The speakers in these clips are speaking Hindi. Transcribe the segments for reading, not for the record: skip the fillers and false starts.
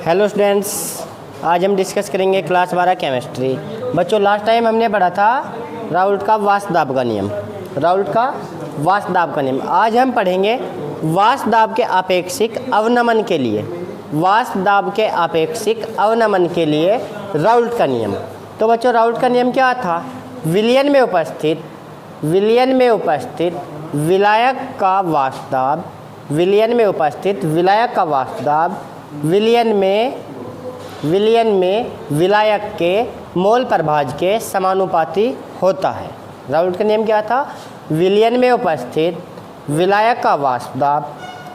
हेलो स्टूडेंट्स, आज हम डिस्कस करेंगे क्लास 12 केमिस्ट्री। बच्चों, लास्ट टाइम हमने पढ़ा था राउल्ट का वाष्प दाब का नियम। राउल्ट का वाष्प दाब का नियम आज हम पढ़ेंगे वाष्प दाब के आपेक्षिक अवनमन के लिए। वाष्प दाब के आपेक्षिक अवनमन के लिए राउल्ट का नियम। तो बच्चों, राउल्ट का नियम क्या था? विलयन में उपस्थित विलायक का वाष्प दाब, विलयन में उपस्थित विलायक का वाष्प दाब विलयन में विलायक के मोल प्रभाज के समानुपाती होता है। राउल्ट का नियम क्या था? विलयन में उपस्थित विलायक का वाष्प दाब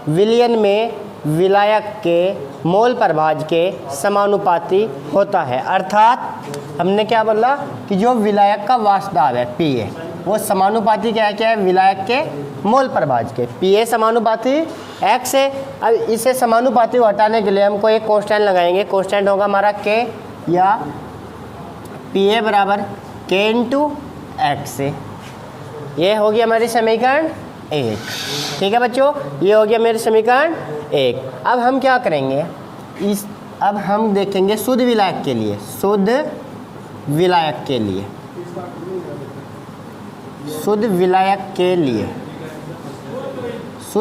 विलयन में विलायक के मोल प्रभाज के समानुपाती होता है। अर्थात हमने क्या बोला कि जो विलायक का वाष्प दाब है Pa, वो समानुपाती क्या है विलायक के मोल प्रभाज के। Pa समानुपाती x है। अब इसे समानुपाती को हटाने के लिए हमको एक कांस्टेंट लगाएंगे। कांस्टेंट होगा हमारा k, या Pa बराबर k इंटू x। ये होगी हमारी समीकरण 1। ठीक है बच्चों, ये हो गया मेरे समीकरण 1। अब हम क्या करेंगे, अब हम देखेंगे शुद्ध विलायक के लिए। शुद्ध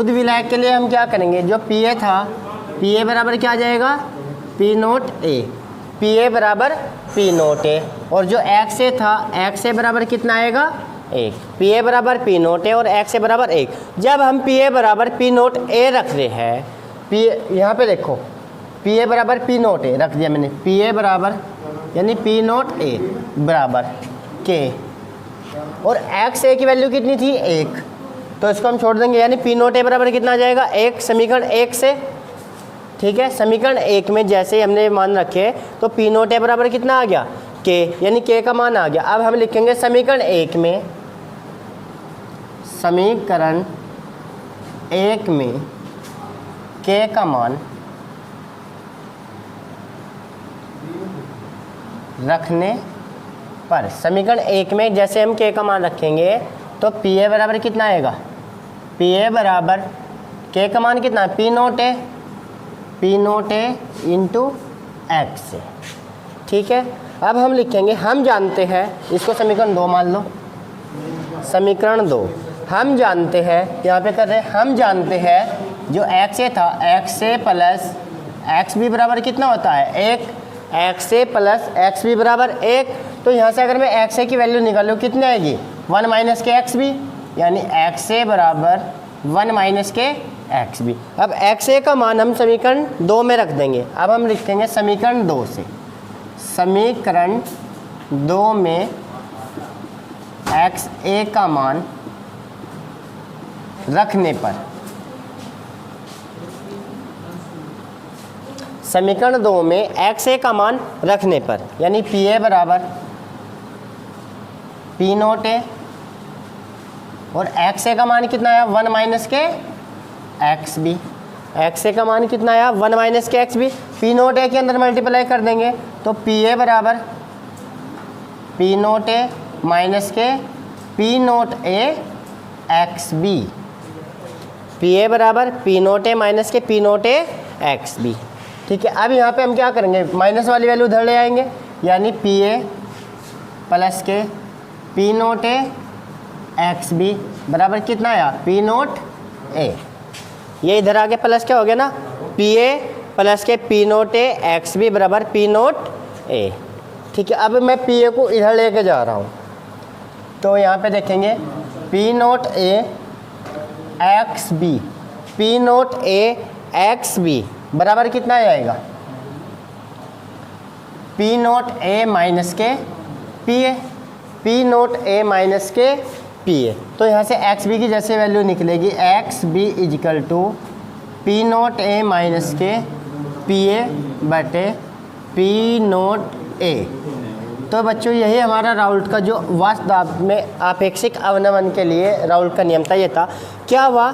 विलायक के लिए हम क्या करेंगे, जो Pa था, Pa बराबर क्या आ जाएगा P नोट A। Pa बराबर P नोट A। और जो XA था, XA बराबर कितना आएगा 1। Pa बराबर P नोट A और XA बराबर 1। जब हम Pa बराबर P नोट A रख रहे हैं, यहाँ पे देखो Pa बराबर P नोट A रख दिया मैंने। Pa बराबर यानी P नोट A बराबर K, और XA की वैल्यू कितनी थी 1, तो इसको हम छोड़ देंगे। यानी P नोट A बराबर कितना आ जाएगा 1 समीकरण 1 से। ठीक है, समीकरण 1 में जैसे हमने मान रखे तो P नोट A बराबर कितना आ गया K, यानी K का मान आ गया। अब हम लिखेंगे समीकरण 1 में K का मान रखने पर, समीकरण 1 में जैसे हम K का मान रखेंगे तो Pa बराबर कितना आएगा, Pa बराबर K का मान कितना है P naught A into x। ठीक है, अब हम लिखेंगे, हम जानते हैं, इसको समीकरण 2 मान लो। समीकरण 2 हम जानते हैं, यहाँ पे कर रहे हैं, हम जानते हैं जो XA था, XA प्लस XB बराबर कितना होता है 1। XA प्लस XB बराबर 1। तो यहाँ से अगर मैं XA की वैल्यू निकालूँ कितनी आएगी 1 माइनस के XB, यानी XA बराबर 1 माइनस के XB। अब XA का मान हम समीकरण 2 में रख देंगे। अब हम लिखेंगे समीकरण 2 से, समीकरण 2 में XA का मान रखने पर, समीकरण 2 में XA का मान रखने पर, यानी Pa बराबर P नोट A और XA का मान कितना आया 1 माइनस के XB। XA का मान कितना आया 1 माइनस के XB। P नोट A के अंदर मल्टीप्लाई कर देंगे तो Pa बराबर P नोट A माइनस के P naught A XB। Pa बराबर P नोट A माइनस के P नोट A XB। ठीक है, अब यहाँ पे हम क्या करेंगे, माइनस वाली वैल्यू उधर ले आएंगे, यानी Pa प्लस के P नोट A XB बराबर कितना आया P नोट A। ये इधर आगे प्लस क्या हो गया ना, Pa प्लस के P नोट A XB बराबर P नोट A। ठीक है, अब मैं Pa को इधर लेके जा रहा हूँ, तो यहाँ पे देखेंगे P naught A XB, P naught A XB बराबर कितना आएगा P नोट A माइनस के Pa, P naught A minus के Pa। तो यहाँ से XB की जैसे वैल्यू निकलेगी XB equal to P naught A minus के Pa बटे P नोट A। तो बच्चों, यही हमारा राउल्ट का जो वाष्प दाब में आपेक्षिक अवनमन के लिए राउल्ट का नियम था। ये था क्या हुआ,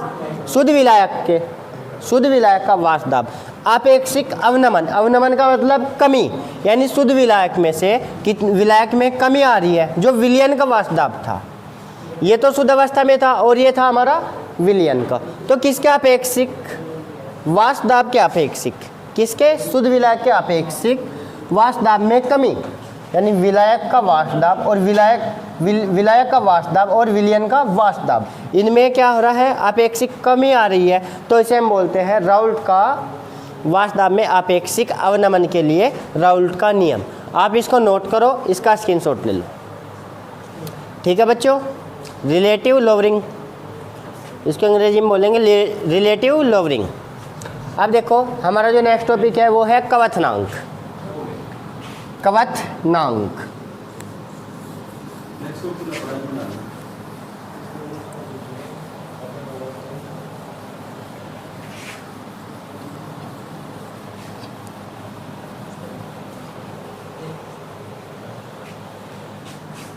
शुद्ध विलायक का वाष्प दाब आपेक्षिक अवनमन। अवनमन का मतलब कमी, यानी शुद्ध विलायक में से विलायक में कमी आ रही है, जो विलयन का वाष्प दाब था। ये तो शुद्ध अवस्था में था और ये था हमारा विलयन का। तो किसके अपेक्षिक, वाष्प दाब के अपेक्षिक, किसके? शुद्ध विलायक के अपेक्षिक वाष्प दाब में कमी, यानी विलायक का वाष्प दाब और विलायक का वाष्प दाब और विलयन का वाष्प दाब, इनमें क्या हो रहा है? अपेक्षिक कमी आ रही है। तो इसे हम बोलते हैं राउल्ट का वाष्प दाब में अपेक्षिक अवनमन के लिए राउल्ट का नियम। आप इसको नोट करो, इसका स्क्रीनशॉट ले लो। ठीक है बच्चों, रिलेटिव लोवरिंग, इसको अंग्रेजी में बोलेंगे रिलेटिव लोवरिंग। अब देखो हमारा जो नेक्स्ट टॉपिक है वो है क्वथनांक। क्वथनांक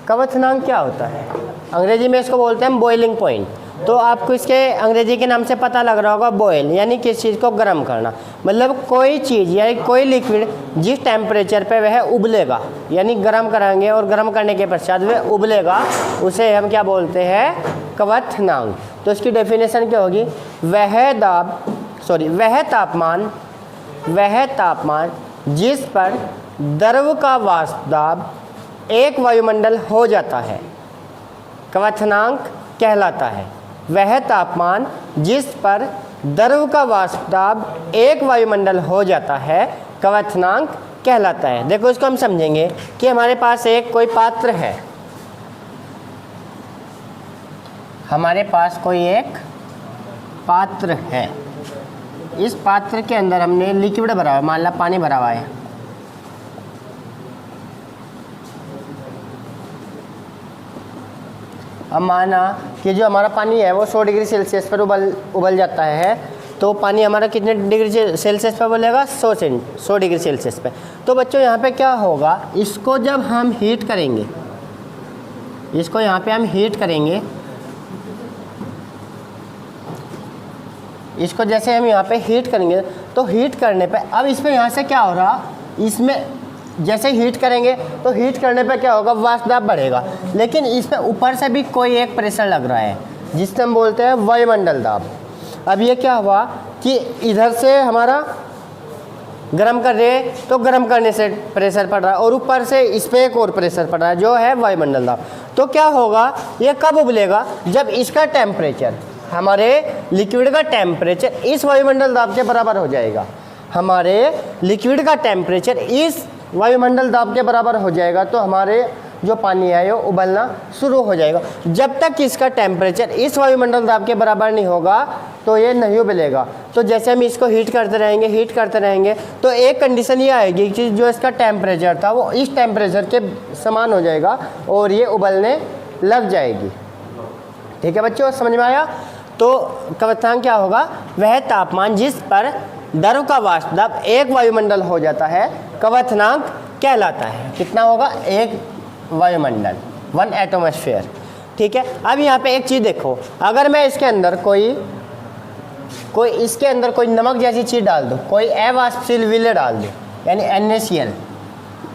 क्वथनांक क्या होता है? अंग्रेजी में इसको बोलते हैं बॉइलिंग पॉइंट। तो आपको इसके अंग्रेजी के नाम से पता लग रहा होगा, बॉयल यानी किस चीज़ को गर्म करना, मतलब कोई चीज़ या कोई लिक्विड जिस टेम्परेचर पे वह उबलेगा, यानी गर्म कराएंगे और गर्म करने के पश्चात वह उबलेगा, उसे हम क्या बोलते हैं? क्वथनांक। तो इसकी डेफिनेशन क्या होगी? वह तापमान जिस पर द्रव का वाष्प दाब एक वायुमंडल हो जाता है, क्वथनांक कहलाता है। वह तापमान जिस पर द्रव का वाष्प दाब एक वायुमंडल हो जाता है, क्वथनांक कहलाता है। देखो इसको हम समझेंगे कि हमारे पास एक कोई पात्र है, हमारे पास कोई एक पात्र है, इस पात्र के अंदर हमने लिक्विड भरा हुआ है, मान ला पानी भरा हुआ है। अब माना कि जो हमारा पानी है वो 100 डिग्री सेल्सियस पर उबल जाता है, तो पानी हमारा कितने डिग्री सेल्सियस पर उबलेगा? 100 डिग्री सेल्सियस पे। तो बच्चों यहाँ पे क्या होगा? इसको जब हम हीट करेंगे, इसको यहाँ पे हम हीट करेंगे, इसको जैसे हम यहाँ पे हीट करेंगे तो हीट करने पे अब इसमें यहाँ से क्या हो रहा? इसमें जैसे हीट करेंगे तो हीट करने पे क्या होगा? वाष्प दाब बढ़ेगा, लेकिन इसमें ऊपर से भी कोई एक प्रेशर लग रहा है जिससे हम बोलते हैं वायुमंडल दाब। अब ये क्या हुआ कि इधर से हमारा गर्म कर रहे हैं तो गर्म करने से प्रेशर पड़ रहा है और ऊपर से इस पर एक और प्रेशर पड़ रहा है जो है वायुमंडल दाब। तो क्या होगा? ये कब उबलेगा? जब इसका टेम्परेचर, हमारे लिक्विड का टेम्परेचर इस वायुमंडल दाब के बराबर हो जाएगा। हमारे लिक्विड का टेम्परेचर इस वायुमंडल दाब के बराबर हो जाएगा तो हमारे जो पानी है वो उबलना शुरू हो जाएगा। जब तक इसका टेम्परेचर इस वायुमंडल दाब के बराबर नहीं होगा तो ये नहीं उबलेगा। तो जैसे हम इसको हीट करते रहेंगे तो एक कंडीशन ये आएगी कि जो इसका टेम्परेचर था वो इस टेम्परेचर के समान हो जाएगा और ये उबलने लग जाएगी। ठीक है बच्चों, समझ में आया? तो क्वथनांक क्या होगा? वह तापमान जिस पर द्रव का वाष्प दाब एक वायुमंडल हो जाता है, क्वथनांक कहलाता है। कितना होगा? एक वायुमंडल, 1 एटमॉस्फेयर। ठीक है। अब यहाँ पे एक चीज़ देखो, अगर मैं इसके अंदर कोई इसके अंदर कोई नमक जैसी चीज़ डाल दूँ, कोई अवाष्पशील विलय डाल दूँ, यानी NaCl,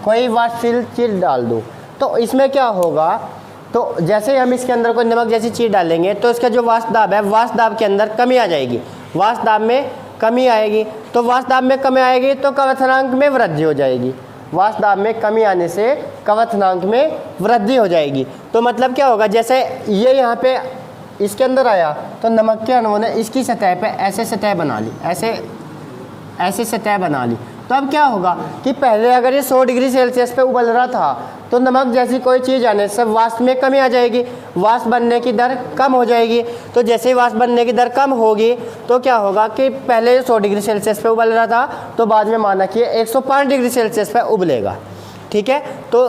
कोई वाष्पशील चीज़ डाल दूँ, तो इसमें क्या होगा? तो जैसे ही हम इसके अंदर कोई नमक जैसी चीज़ डालेंगे तो इसका जो वाष्प दाब है, वाष्प दाब के अंदर कमी आ जाएगी, वाष्प दाब में कमी आएगी। तो वाष्प दाब में कमी आएगी तो क्वथनांक में वृद्धि हो जाएगी। वाष्प दाब में कमी आने से क्वथनांक में वृद्धि हो जाएगी। तो मतलब क्या होगा? जैसे ये यहाँ पे इसके अंदर आया तो नमक के अणुओं ने इसकी सतह पे ऐसे सतह बना ली, ऐसे सतह बना ली। तो अब क्या होगा कि पहले अगर ये 100 डिग्री सेल्सियस पे उबल रहा था तो नमक जैसी कोई चीज़ आने से वाष्प में कमी आ जाएगी, वाष्प बनने की दर कम हो जाएगी। तो जैसे ही वाष्प बनने की दर कम होगी तो क्या होगा कि पहले 100 डिग्री सेल्सियस पे उबल रहा था तो बाद में माना कि 105 डिग्री सेल्सियस पे उबलेगा। ठीक है। तो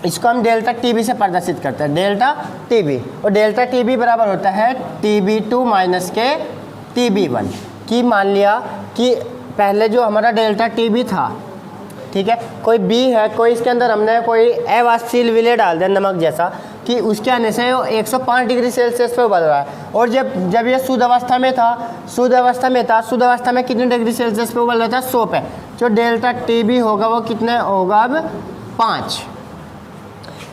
इसको हम डेल्टा टीबी से प्रदर्शित करते हैं, डेल्टा टीबी। और डेल्टा टीबी बराबर होता है TB2 माइनस के TB1 की। मान लिया कि पहले जो हमारा डेल्टा टीबी था, ठीक है, कोई बी है, कोई इसके अंदर हमने कोई अवाष्पशील विलय डाल दिया नमक जैसा कि उसके आने से वो 105 डिग्री सेल्सियस पे उबल रहा है। और जब ये शुद्ध अवस्था में कितने डिग्री सेल्सियस पे उबल रहा था? 100 पे। जो डेल्टा टीबी होगा वो कितने होगा? अब 5,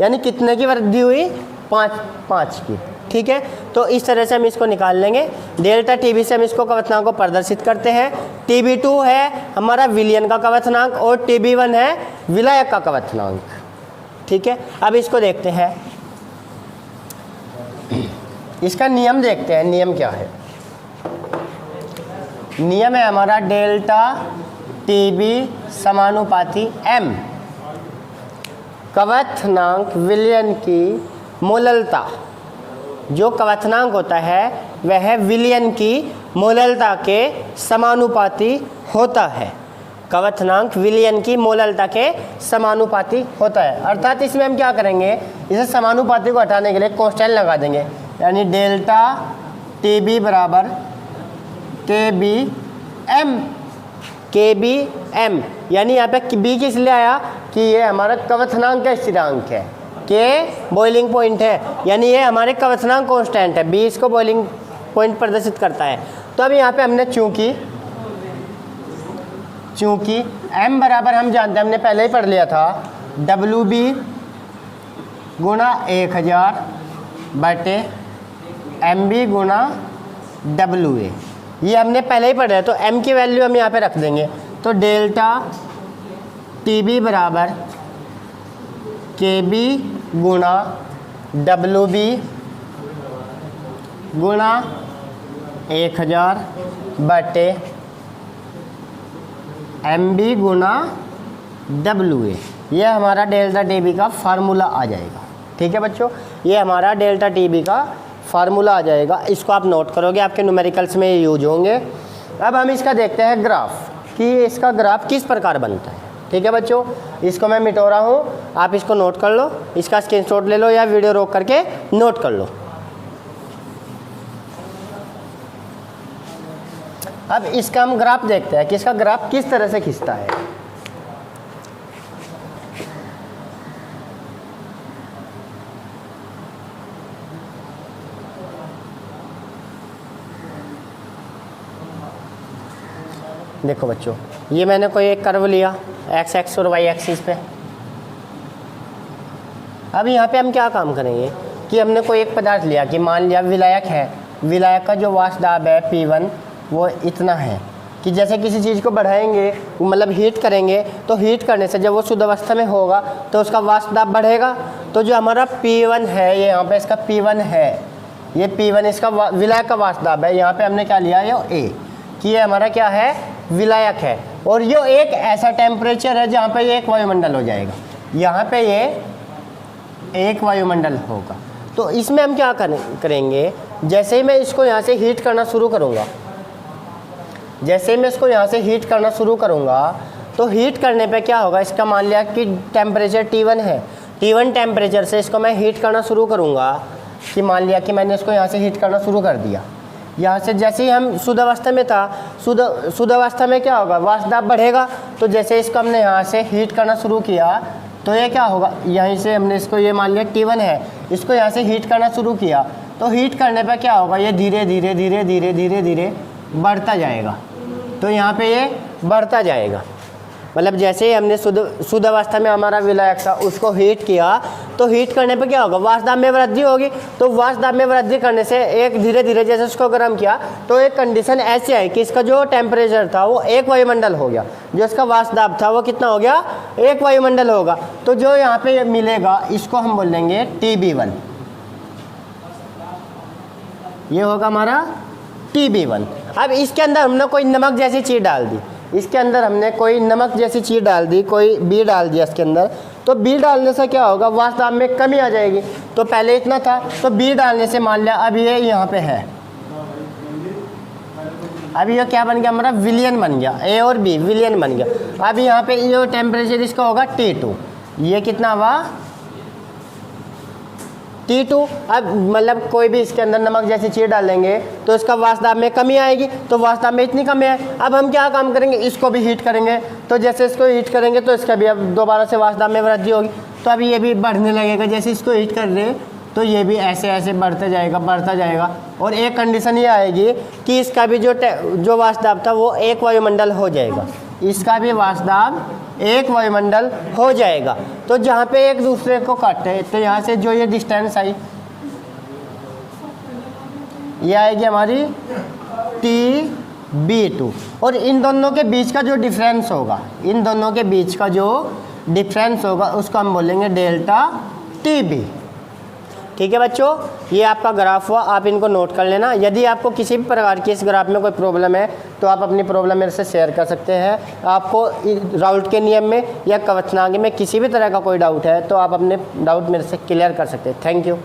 यानी कितने की वृद्धि हुई? 5 की। ठीक है। तो इस तरह से हम इसको निकाल लेंगे। डेल्टा टीबी से हम इसको क्वथनांक को प्रदर्शित करते हैं। TB2 है हमारा विलयन का कवचनांक और TB1 है विलायक का कवचनांक। ठीक है, अब इसको देखते हैं, इसका नियम देखते हैं। नियम क्या है? नियम है हमारा डेल्टा TB समानुपाती m, कवचनांक विलयन की मोललता। जो कवचनांक होता है वह विलयन की मोललता के समानुपाती होता है। कवचनांक विलयन की मोललता के समानुपाती होता है। अर्थात इसमें हम क्या करेंगे, इसे समानुपाती को हटाने के लिए कांस्टेंट लगा देंगे, यानी डेल्टा TB बराबर KB m, यानी यहाँ पे b किस लिए आया कि ये हमारा कवचनांक का स्थिरांक है, के बॉइलिंग पॉइंट है, यानी ये हमारे कवचनांक कांस्टेंट है, b इसको बॉइलिंग पॉइंट प्रदर्शित करता है। तो अब यहाँ पे हमने चूंकि m बराबर हम जानते हैं, हमने पहले ही पढ़ लिया था, WB गुणा 1000 बटे MB गुणा WA, ये हमने पहले ही पढ़ा है। तो m की वैल्यू हम यहाँ पे रख देंगे, तो डेल्टा TB बराबर KB गुणा WB गुणा 1000 बटे MB गुणा WA, ये हमारा डेल्टा TB का फार्मूला आ जाएगा। ठीक है बच्चों, ये हमारा डेल्टा TB का फार्मूला आ जाएगा। इसको आप नोट करोगे, आपके न्यूमेरिकल्स में ये यूज होंगे। अब हम इसका देखते हैं ग्राफ, कि इसका ग्राफ किस प्रकार बनता है। ठीक है बच्चों, इसको मैं मिटो रहा हूँ, आप इसको नोट कर लो, इसका स्क्रीनशॉट ले लो या वीडियो रोक करके नोट कर लो। अब इसका हम ग्राफ देखते हैं कि इसका ग्राफ किस तरह से खींचता है। देखो बच्चों, ये मैंने कोई एक कर्व लिया एक्स एक्स और वाई एक्सिस पे। अब यहाँ पे हम क्या काम करेंगे कि हमने कोई एक पदार्थ लिया, कि मान लिया विलायक है, विलायक का जो वाष्प दाब है P1 वो इतना है कि जैसे किसी चीज़ को बढ़ाएंगे, मतलब हीट करेंगे, तो हीट करने से जब वो शुद्ध अवस्था में होगा तो उसका वाष्प दाब बढ़ेगा। तो जो हमारा P1 है, ये यहाँ पे इसका P1 है, ये P1 इसका विलायक का वाष्प दाब है। यहाँ पे हमने क्या लिया, ये A, कि ये हमारा क्या है, विलायक है, और ये एक ऐसा टेम्परेचर है जहाँ पे ये एक वायुमंडल हो जाएगा, यहाँ पे ये एक वायुमंडल होगा। तो इसमें हम क्या करेंगे, जैसे ही मैं इसको यहाँ से हीट करना शुरू करूँगा, जैसे ही मैं इसको यहाँ से हीट करना शुरू करूँगा, तो हीट करने पे क्या होगा, इसका मान लिया कि टेम्परेचर T1 है, T1 टेम्परेचर से इसको मैं हीट करना शुरू करूँगा, कि मान लिया कि मैंने इसको यहाँ से हीट करना शुरू कर दिया। यहाँ से जैसे ही हम शुद्ध अवस्था में था, शुद्ध अवस्था में क्या होगा, वाष्प दाब बढ़ेगा। तो जैसे इसको हमने यहाँ से हीट करना शुरू किया, तो ये क्या होगा, यहीं से हमने इसको, ये मान लिया T1 है, इसको यहाँ से हीट करना शुरू किया, तो हीट करने पर क्या होगा, ये धीरे धीरे धीरे धीरे धीरे धीरे बढ़ता जाएगा। तो यहाँ पे ये बढ़ता जाएगा, मतलब जैसे ही हमने शुद्ध अवस्था में हमारा विलायक था उसको हीट किया, तो हीट करने पे क्या होगा, वाष्प दाब में वृद्धि होगी। तो वाष्प दाब में वृद्धि करने से एक धीरे धीरे जैसे उसको गर्म किया, तो एक कंडीशन ऐसी आई कि इसका जो टेम्परेचर था वो एक वायुमंडल हो गया, जो इसका वाष्प दाब था वो कितना हो गया, एक वायुमंडल होगा। तो जो यहाँ पे मिलेगा इसको हम बोल देंगे TB1, ये होगा हमारा TB1। अब इसके अंदर हमने कोई नमक जैसी चीज़ डाल दी, इसके अंदर हमने कोई नमक जैसी चीज़ डाल दी, कोई B डाल दिया इसके अंदर, तो B डालने से क्या होगा, वाष्प दाब में कमी आ जाएगी। तो पहले इतना था, तो B डालने से मान लिया अब ये यहाँ पे है, अब ये क्या बन गया, हमारा विलयन बन गया, A और B विलयन बन गया। अब यहाँ पे ये टेम्परेचर इसका होगा T2, ये कितना हुआ T2। अब मतलब कोई भी इसके अंदर नमक जैसी चीज़ डालेंगे तो इसका वाष्प दाब में कमी आएगी, तो वाष्प दाब में इतनी कमी है। अब हम क्या काम करेंगे, इसको भी हीट करेंगे, तो जैसे इसको हीट करेंगे तो इसका भी अब दोबारा से वाष्प दाब में वृद्धि होगी, तो अभी ये भी बढ़ने लगेगा। जैसे इसको हीट कर रहे हैं तो ये भी ऐसे ऐसे बढ़ता जाएगा, और एक कंडीशन ये आएगी कि इसका भी जो वाष्प दाब था वो एक वायुमंडल हो जाएगा, इसका भी वाष्प दाब एक वायुमंडल हो जाएगा। तो जहाँ पे एक दूसरे को काटते हैं, तो यहाँ से जो ये डिस्टेंस आई, ये आएगी हमारी B2 और इन दोनों के बीच का जो डिफरेंस होगा, इन दोनों के बीच का जो डिफरेंस होगा उसको हम बोलेंगे डेल्टा TB। ठीक है बच्चों, ये आपका ग्राफ हुआ, आप इनको नोट कर लेना। यदि आपको किसी भी प्रकार की इस ग्राफ में कोई प्रॉब्लम है तो आप अपनी प्रॉब्लम मेरे से शेयर कर सकते हैं। आपको राउट के नियम में या कवचनांक में किसी भी तरह का कोई डाउट है तो आप अपने डाउट मेरे से क्लियर कर सकते हैं। Thank you.